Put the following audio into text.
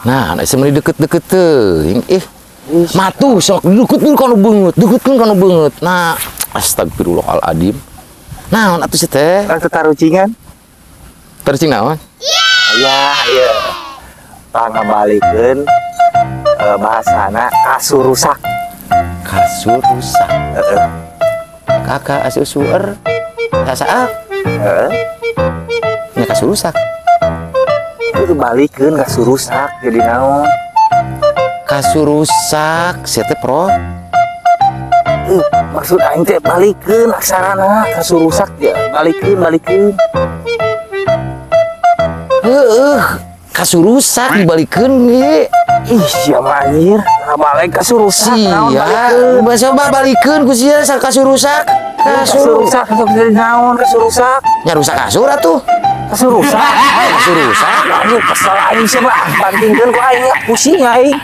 Nah, nek semeni deket-deket teuing. Matu sok deket kana beungeut, Nah, astagfirullahaladzim. Naon atuh si teh? Atuh tarucingan. Tarucing naon? Iya. Pangabalikeun bahasana kasurusak. Kasur rusak. Kakak asuh suer. Sasaak. Nya kasur rusak. Itu balikeun kasurusak jadi naon? Kasur rusak, sia teh pro. Maksud aing teh balikeun aksarana kasurusak ya. Balikeun. Kasur rusak dibalikeun ge. Ih, sia mah anjir. Balik kasurusak. Sia, coba balikeun ku sia kasur rusak. Kasur Kasurusak untuk jadi naon kasurusak? nya rusak kasur atuh. Kasurusak. Kasur rusak. Anjir kesel aing sia mah bantingkeun ku aing pusing aing.